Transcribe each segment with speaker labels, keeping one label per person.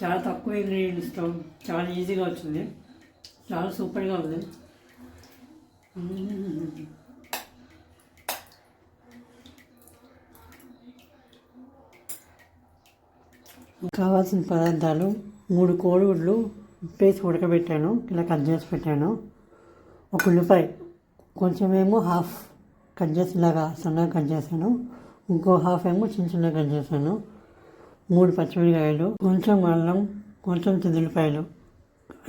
Speaker 1: చాలా తక్కువ ఇంగ్రీడియంట్స్తో చాలా ఈజీగా వచ్చింది. చాలా సూపర్గా ఉంది. కావాల్సిన పదార్థాలు 3 కోడిగుడ్లు ఉప్పేసి ఉడకబెట్టాను, ఇలా కట్ చేసి పెట్టాను. ఒక ఉల్లిపాయ కొంచెమేమో హాఫ్ కట్ చేసి ఇలాగా సన్నగా కట్ చేశాను, ఇంకో హాఫ్ ఏమో చిన్నగా కట్ చేశాను. 3 పచ్చిమిరకాయలు, కొంచెం అల్లం, కొంచెం తెల్లుల్లిపాయలు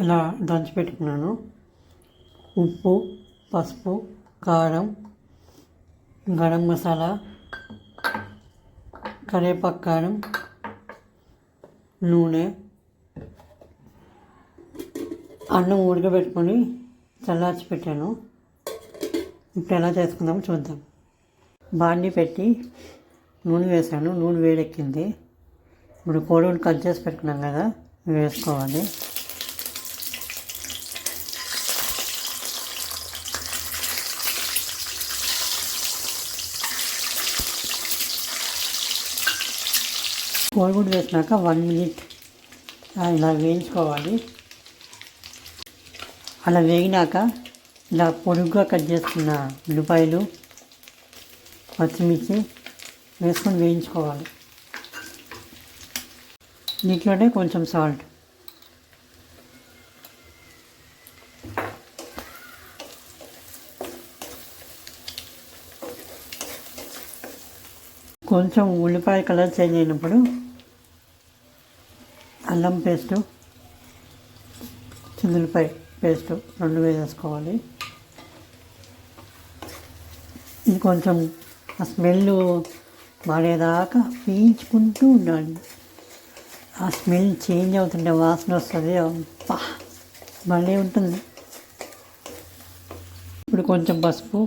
Speaker 1: ఇలా దంచి పెట్టుకున్నాను. ఉప్పు, పసుపు, కారం, గరం మసాలా, కరివేపాకు కారం, నూనె. అన్నం ఉడకబెట్టుకొని చల్లార్చి పెట్టాను. ఇప్పుడు ఎలా చేసుకుందామో చూద్దాం. బాండి పెట్టి నూనె వేసాను. నూనె వేడెక్కింది. ఇప్పుడు కోడిగుడ్లు కట్ చేసి పెట్టుకున్నాం కదా, వేసుకోవాలి. కోడిగుడ్డు వేసినాక 1 మినిట్ ఇలా వేయించుకోవాలి. అలా వేగినాక ఇలా పొడుగ్గా కట్ చేసుకున్న ఉల్లిపాయలు, పచ్చిమిర్చి వేసుకొని వేయించుకోవాలి. దీంట్లోనే కొంచెం సాల్ట్, కొంచెం ఉల్లిపాయ కలర్ చేంజ్ అయినప్పుడు అల్లం పేస్టు, చిన్నులపాయ పేస్టు 2 వేసుకోవాలి. ఇది కొంచెం ఆ స్మెల్ మారేదాకా వేయించుకుంటూ ఉండాలి. ఆ స్మెల్ చేంజ్ అవుతుంటే వాసన వస్తుంది, అబ్బా భలే ఉంటుంది. ఇప్పుడు కొంచెం పసుపు,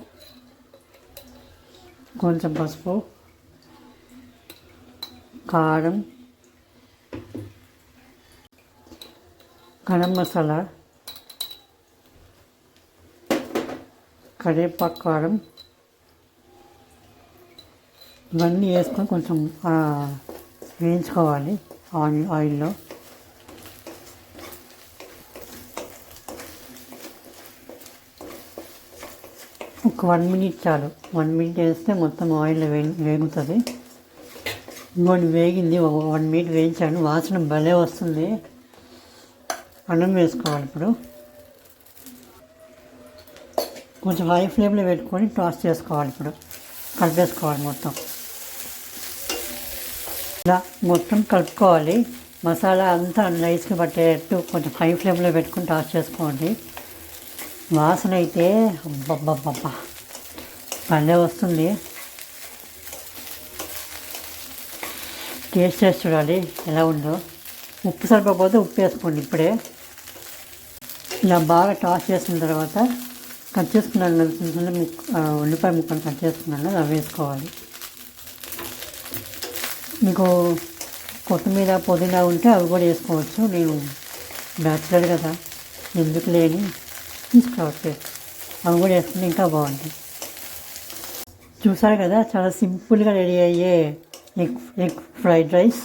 Speaker 1: కారం, గరం మసాలా, కరివేపాకు కారం ఇవన్నీ వేసుకొని కొంచెం వేయించుకోవాలి ఆయిల్లో. ఒక 1 మినిట్ చాలు. 1 మినిట్ వేస్తే మొత్తం ఆయిల్లో వేగుతుంది. ఇంకోటి వేగింది, 1 మినిట్ వేయించాను. వాసన భలే వస్తుంది. అన్నం వేసుకోవాలి. ఇప్పుడు కొంచెం హై ఫ్లేమ్లో పెట్టుకొని టాస్ చేసుకోవాలి. ఇప్పుడు కలిపేసుకోవాలి మొత్తం. ఇలా మొత్తం కలుపుకోవాలి. మసాలా అంతా నైస్గా పట్టేటట్టు కొంచెం హై ఫ్లేమ్లో పెట్టుకొని టాస్ చేసుకోండి. వాసన అయితే అబ్బబ్బబ్బబ్బా భలే వస్తుంది. టేస్ట్ చేసి చూడాలి ఎలా ఉందో. ఉప్పు సరిపోతే ఉప్పు వేసుకోండి ఇప్పుడే. ఇలా బాగా టాస్ చేసిన తర్వాత కట్ చేసుకున్నాను ఉల్లిపాయ ముక్కలు కట్ చేసుకున్నాను, అవి వేసుకోవాలి. మీకు కొత్తిమీర, పుదీనా ఉంటే అవి కూడా వేసుకోవచ్చు. నేను బ్యాచిలర్ కదా, ఎందుకు లేని తీసుకోవచ్చు. అవి కూడా వేసుకుంటే ఇంకా బాగుంటుంది. చూసారు కదా, చాలా సింపుల్గా రెడీ అయ్యే ఎగ్ ఫ్రైడ్ రైస్.